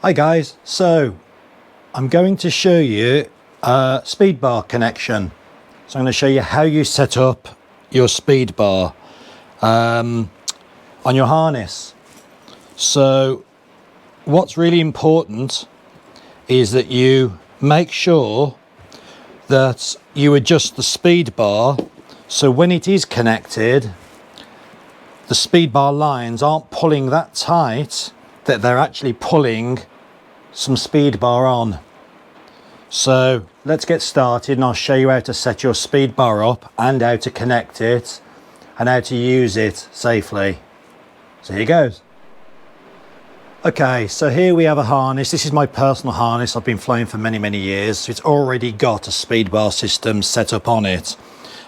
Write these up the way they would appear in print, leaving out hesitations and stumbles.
Hi guys, so I'm going to show you a speed bar connection. So I'm going to show you how you set up your speed bar on your harness. So what's really important is that you make sure that you adjust the speed bar so when it is connected, the speed bar lines aren't pulling that tight that they're actually pulling some speed bar on. So let's get started and I'll show you how to set your speed bar up and how to connect it and how to use it safely. So here goes. Okay, so here we have a harness. This is my personal harness. I've been flying for many years. So it's already got a speed bar system set up on it.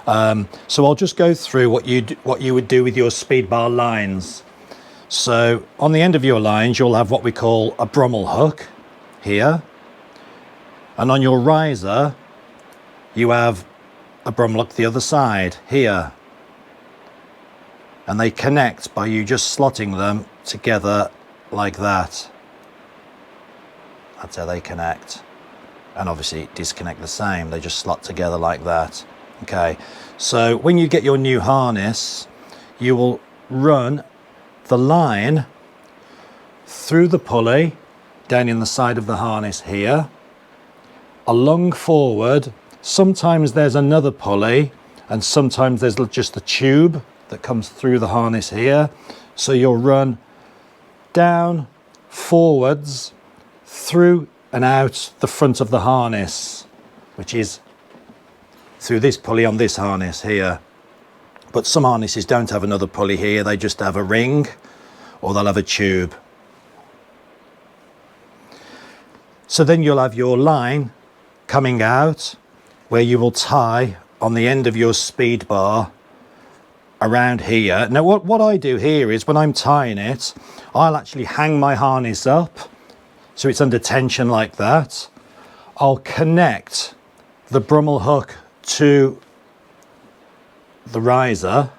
So I'll just go through what you would do with your speed bar lines. So on the end of your lines, you'll have what we call a Brummel hook here. And on your riser, you have a Brummel hook the other side here. And they connect by you just slotting them together like that. That's how they connect. And obviously disconnect the same. They just slot together like that. Okay, so when you get your new harness, you will run the line through the pulley down in the side of the harness here, along forward. Sometimes there's another pulley and sometimes there's just the tube that comes through the harness here. So you'll run down, forwards, through and out the front of the harness, which is through this pulley on this harness here. But some harnesses don't have another pulley here, they just have a ring or they'll have a tube. So then you'll have your line coming out where you will tie on the end of your speed bar around here. Now what I do here is when I'm tying it, I'll actually hang my harness up so it's under tension like that. I'll connect the Brummel hook to the riser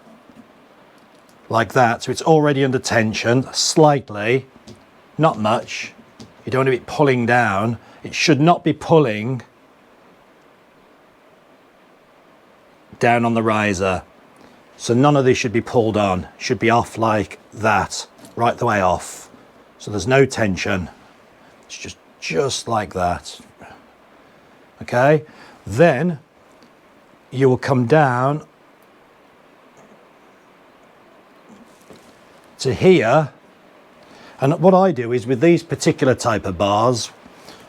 like that, so it's already under tension slightly, not much. You don't want to be pulling down. It should not be pulling down on the riser. So none of this should be pulled on. It should be off like that, right the way off. So there's no tension. It's just like that. Okay, then you will come down to here, and what I do is with these particular type of bars,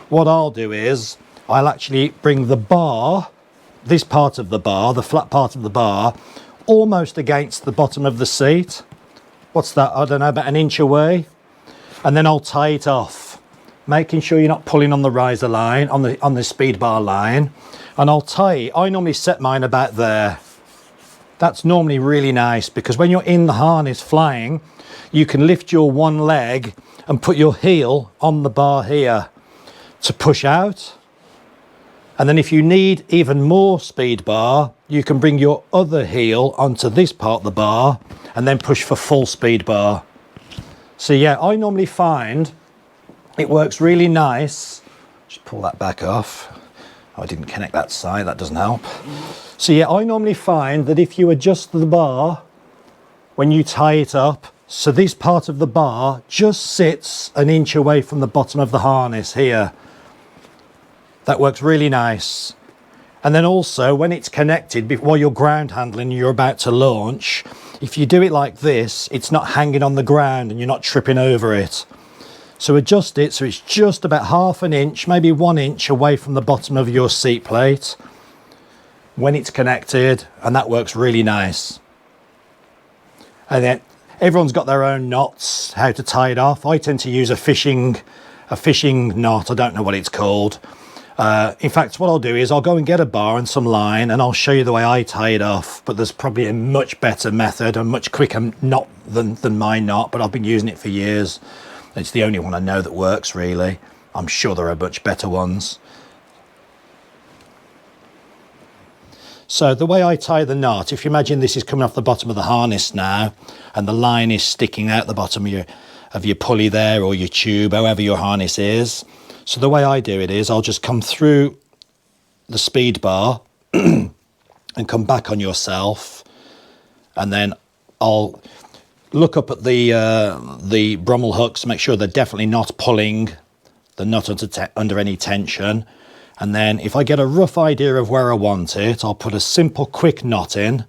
what I'll do is I'll actually bring the bar, this part of the bar, the flat part of the bar, almost against the bottom of the seat. What's that? I don't know, about an inch away. And then I'll tie it off, making sure you're not pulling on the riser line, on the speed bar line. And I'll tie, I normally set mine about there. That's normally really nice because when you're in the harness flying, you can lift your one leg and put your heel on the bar here to push out. And then if you need even more speed bar, you can bring your other heel onto this part of the bar and then push for full speed bar. So yeah, I normally find it works really nice. Just pull that back off. Oh, I didn't connect that side, that doesn't help. So yeah, I normally find that if you adjust the bar when you tie it up, so this part of the bar just sits an inch away from the bottom of the harness here. That works really nice. And then also when it's connected, while you're ground handling, you're about to launch, if you do it like this, it's not hanging on the ground and you're not tripping over it. So adjust it so it's just about half an inch, maybe 1 inch away from the bottom of your seat plate when it's connected, and that works really nice. And then everyone's got their own knots, how to tie it off. I tend to use a fishing knot, I don't know what it's called. In fact, what I'll do is I'll go and get a bar and some line and I'll show you the way I tie it off, but there's probably a much better method, a much quicker knot than my knot, but I've been using it for years. It's the only one I know that works really. I'm sure there are much better ones. So the way I tie the knot, if you imagine this is coming off the bottom of the harness now and the line is sticking out the bottom of of your pulley there, or your tube, however your harness is. So the way I do it is I'll just come through the speed bar and come back on yourself, and then I'll look up at the Brummel hooks, make sure they're definitely not pulling, they're not under any tension. And then if I get a rough idea of where I want it, I'll put a simple quick knot in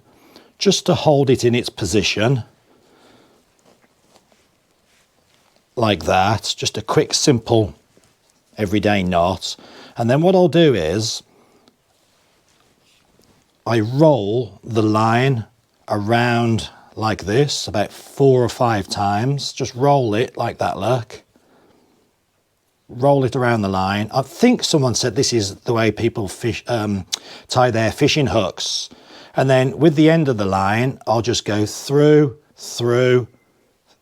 just to hold it in its position, like that. Just a quick, simple, everyday knot. And then what I'll do is I roll the line around like this about 4 or 5 times. Just roll it like that, look. Roll it around the line. I think someone said this is the way people tie their fishing hooks. And then with the end of the line, I'll just go through, through,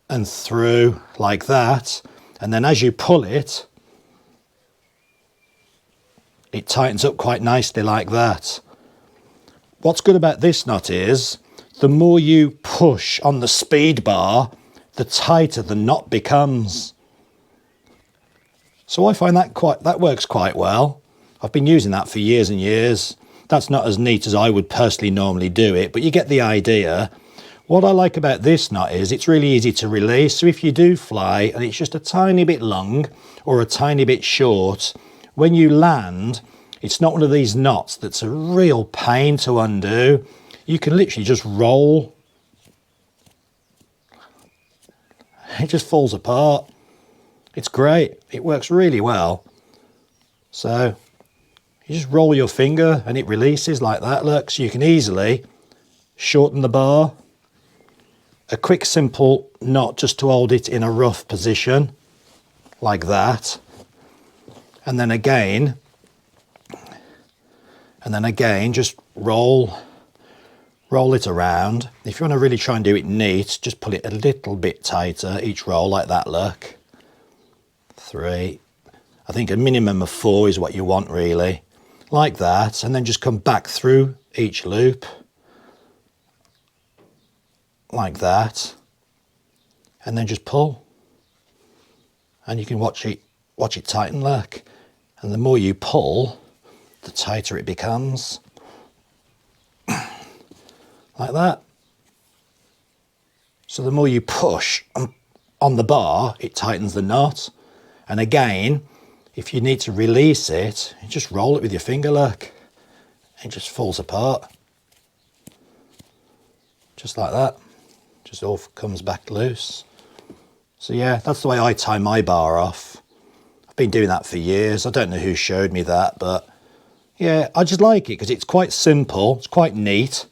and through like that. And then as you pull it, it tightens up quite nicely like that. What's good about this knot is the more you push on the speed bar, the tighter the knot becomes. So I find that works quite well. I've been using that for years and years. That's not as neat as I would personally normally do it, but you get the idea. What I like about this knot is it's really easy to release. So if you do fly and it's just a tiny bit long or a tiny bit short, when you land, it's not one of these knots that's a real pain to undo. You can literally just roll. It just falls apart. It's great. It works really well. So you just roll your finger and it releases like that, look. So you can easily shorten the bar. A quick simple knot just to hold it in a rough position like that. And then again just roll it around. If you want to really try and do it neat, just pull it a little bit tighter each roll like that, look. 3. I think a minimum of 4 is what you want really. Like that, and then just come back through each loop. Like that. And then just pull. And you can watch it tighten, look. And the more you pull, the tighter it becomes. Like that. So the more you push on the bar, it tightens the knot. And again, if you need to release it, you just roll it with your finger, look. It just falls apart. Just like that. Just all comes back loose. So yeah, that's the way I tie my bar off. I've been doing that for years. I don't know who showed me that, but yeah, I just like it because it's quite simple. It's quite neat.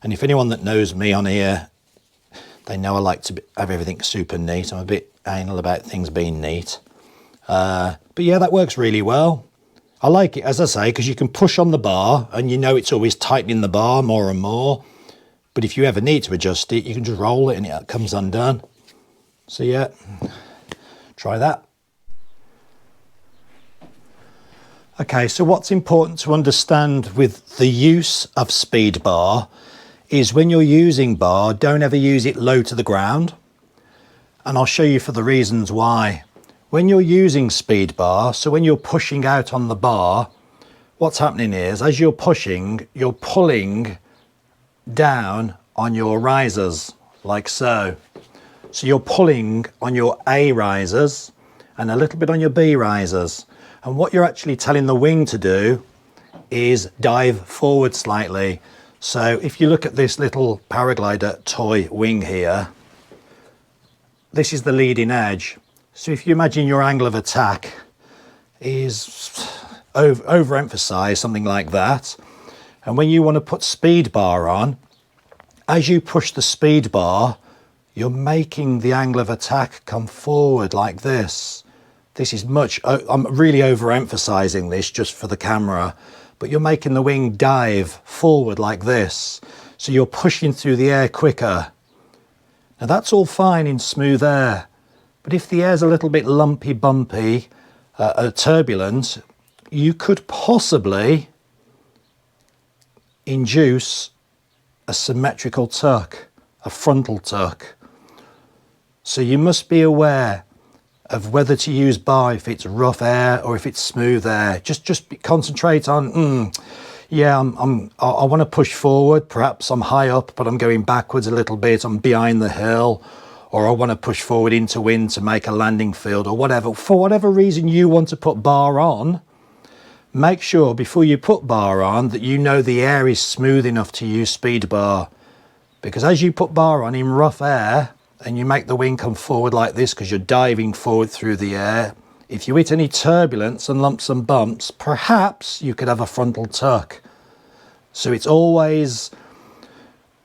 And if anyone that knows me on here, they know I like to have everything super neat. I'm a bit anal about things being neat. But yeah, that works really well. I like it, as I say, because you can push on the bar and you know it's always tightening the bar more and more. But if you ever need to adjust it, you can just roll it and it comes undone. So yeah, try that. Okay, so what's important to understand with the use of speed bar is when you're using bar, don't ever use it low to the ground. And I'll show you for the reasons why. When you're using speed bar, so when you're pushing out on the bar, what's happening is as you're pushing, you're pulling down on your risers like so. So you're pulling on your A risers and a little bit on your B risers. And what you're actually telling the wing to do is dive forward slightly. So if you look at this little paraglider toy wing here, this is the leading edge. So if you imagine your angle of attack is overemphasized, something like that. And when you want to put speed bar on, as you push the speed bar, you're making the angle of attack come forward like this. This is I'm really overemphasizing this just for the camera, but you're making the wing dive forward like this. So you're pushing through the air quicker. Now that's all fine in smooth air, but if the air's a little bit lumpy, bumpy, turbulent, you could possibly induce a symmetrical tuck, a frontal tuck. So you must be aware of whether to use bar if it's rough air or if it's smooth air. Just concentrate on, yeah, I want to push forward. Perhaps I'm high up, but I'm going backwards a little bit. I'm behind the hill, or I want to push forward into wind to make a landing field or whatever. For whatever reason you want to put bar on, make sure before you put bar on that you know the air is smooth enough to use speed bar. Because as you put bar on in rough air and you make the wing come forward like this because you're diving forward through the air, if you hit any turbulence and lumps and bumps, perhaps you could have a frontal tuck. So it's always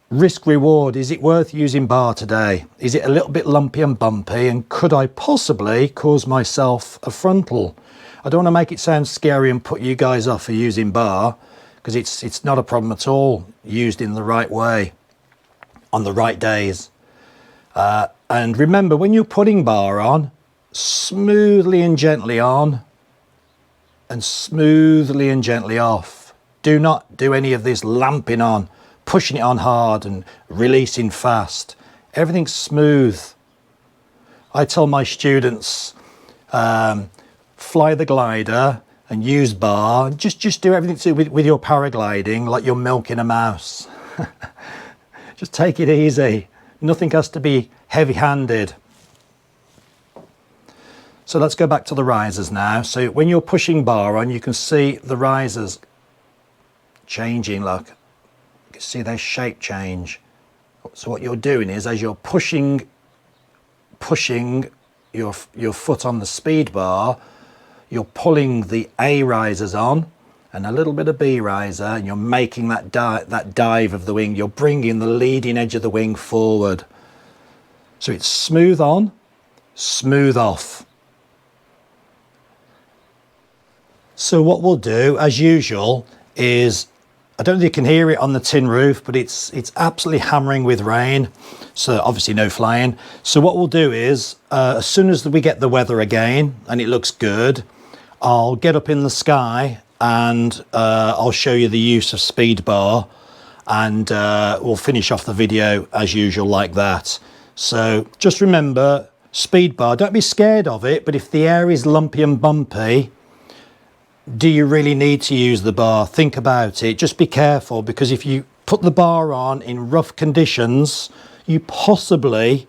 risk reward. Is it worth using bar today? Is it a little bit lumpy and bumpy, and could I possibly cause myself a frontal? I don't want to make it sound scary and put you guys off for using bar, because it's not a problem at all used in the right way on the right days. And remember, when you're putting bar on, smoothly and gently on and smoothly and gently off. Do not do any of this lamping on, pushing it on hard and releasing fast. Everything's smooth. I tell my students, fly the glider and use bar. Just do everything with your paragliding like you're milking a mouse. Just take it easy. Nothing has to be heavy-handed. So let's go back to the risers now. So when you're pushing bar on, you can see the risers changing. Look, you can see their shape change. So what you're doing is, as you're pushing your foot on the speed bar, you're pulling the A risers on and a little bit of B riser, and you're making that dive of the wing. You're bringing the leading edge of the wing forward. So it's smooth on, smooth off. So what we'll do, as usual, is, I don't think you can hear it on the tin roof, but it's absolutely hammering with rain. So obviously no flying. So what we'll do is, as soon as we get the weather again and it looks good, I'll get up in the sky and I'll show you the use of speed bar, and we'll finish off the video as usual like that. So just remember, speed bar, don't be scared of it, but if the air is lumpy and bumpy, do you really need to use the bar? Think about it. Just be careful, because if you put the bar on in rough conditions, you possibly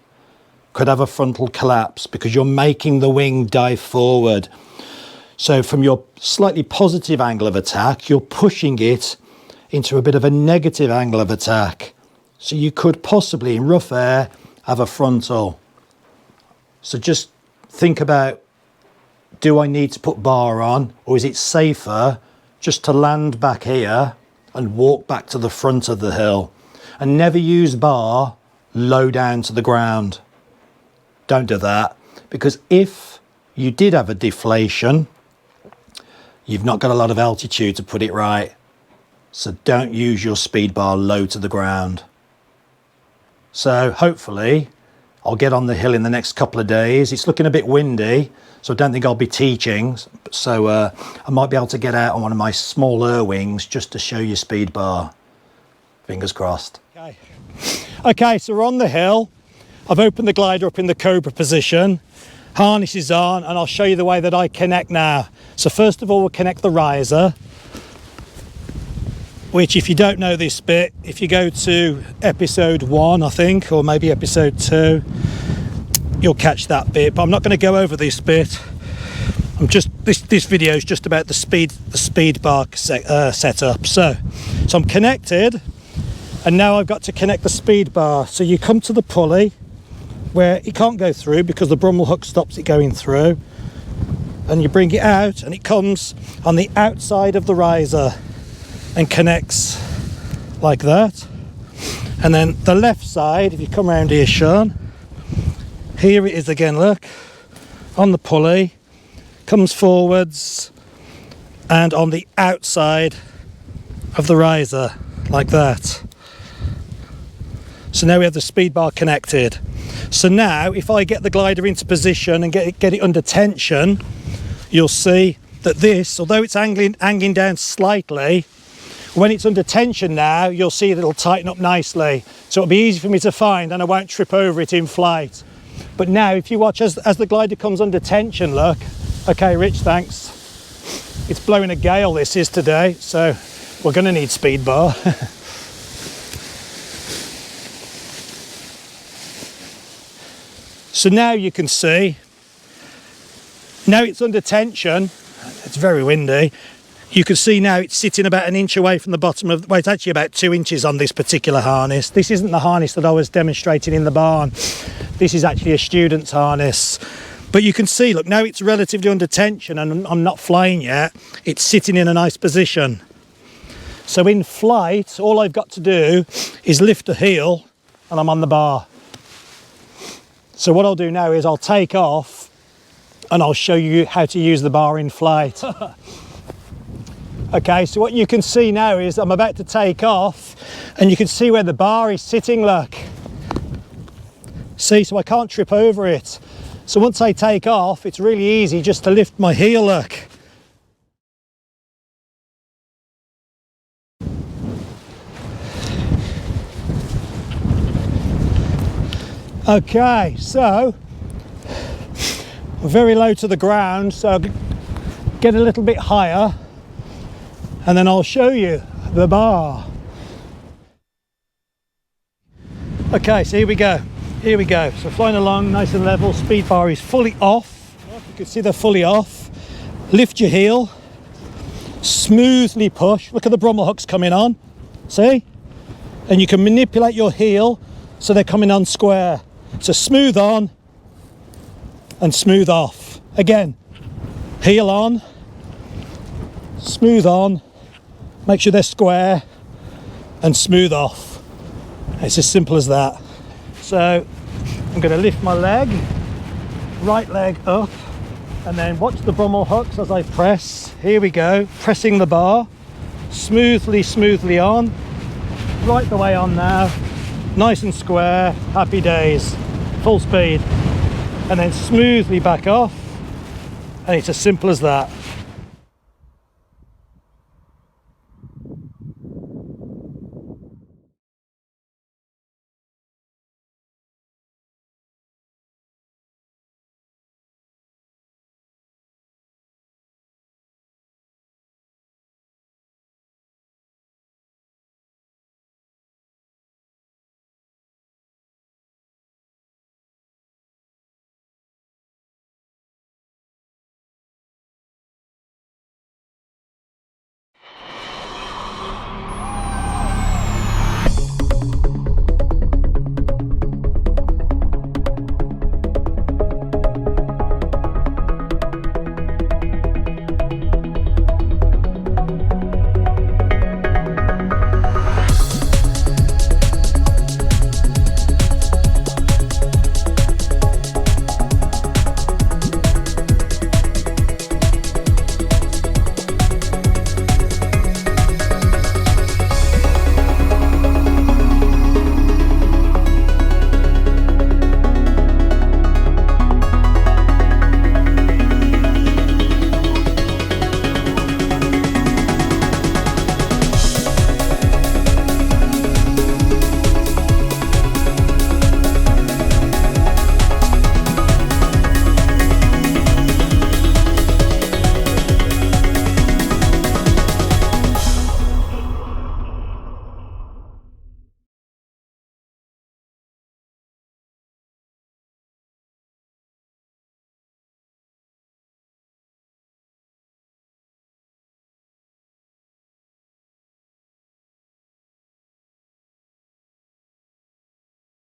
could have a frontal collapse because you're making the wing dive forward. So from your slightly positive angle of attack, you're pushing it into a bit of a negative angle of attack. So you could possibly, in rough air, have a frontal. So just think about, do I need to put bar on, or is it safer just to land back here and walk back to the front of the hill? And never use bar low down to the ground. Don't do that, because if you did have a deflation, you've not got a lot of altitude to put it right. So don't use your speed bar low to the ground. So hopefully I'll get on the hill in the next couple of days. It's looking a bit windy, so I don't think I'll be teaching. So I might be able to get out on one of my smaller wings just to show you speed bar. Fingers crossed. Okay, so we're on the hill. I've opened the glider up in the cobra position. Harness is on, and I'll show you the way that I connect now. So first of all, we'll connect the riser, which, if you don't know this bit, if you go to episode 1, I think, or maybe episode 2, you'll catch that bit. But I'm not going to go over this bit. This video is just about the speed bar setup. So I'm connected, and now I've got to connect the speed bar. So you come to the pulley where it can't go through because the Brummel hook stops it going through, and you bring it out, and it comes on the outside of the riser and connects like that. And then the left side, if you come around here, Sean, here it is again, look, on the pulley, comes forwards and on the outside of the riser like that. So now we have the speed bar connected. So now if I get the glider into position and get it under tension, you'll see that this, although it's hanging down slightly, when it's under tension now, you'll see that it'll tighten up nicely. So it'll be easy for me to find, and I won't trip over it in flight. But now if you watch as the glider comes under tension, look. Okay, Rich, thanks. It's blowing a gale this is today, so we're going to need speed bar. So now you can see, now it's under tension, it's very windy, you can see now it's sitting about an inch away from the bottom of, well, it's actually about 2 inches on this particular harness. This isn't the harness that I was demonstrating in the barn. This is actually a student's harness. But you can see, look, now it's relatively under tension and I'm not flying yet. It's sitting in a nice position. So in flight, all I've got to do is lift the heel and I'm on the bar. So what I'll do now is I'll take off and I'll show you how to use the bar in flight. Okay, so what you can see now is I'm about to take off and you can see where the bar is sitting, look. See, so I can't trip over it. So once I take off, it's really easy just to lift my heel, look. Okay, so I'm very low to the ground, so I'll get a little bit higher and then I'll show you the bar. Okay, so here we go. Here we go. So flying along nice and level, speed bar is fully off. You can see they're fully off. Lift your heel, smoothly push. Look at the Brummel hooks coming on, see? And you can manipulate your heel so they're coming on square. So smooth on and smooth off. Again, heel on, smooth on, make sure they're square and smooth off. It's as simple as that. So I'm going to lift my leg, right leg up, and then watch the Brummel hooks as I press. Here we go, pressing the bar, smoothly on, right the way on now, nice and square, happy days, full speed, and then smoothly back off, and it's as simple as that.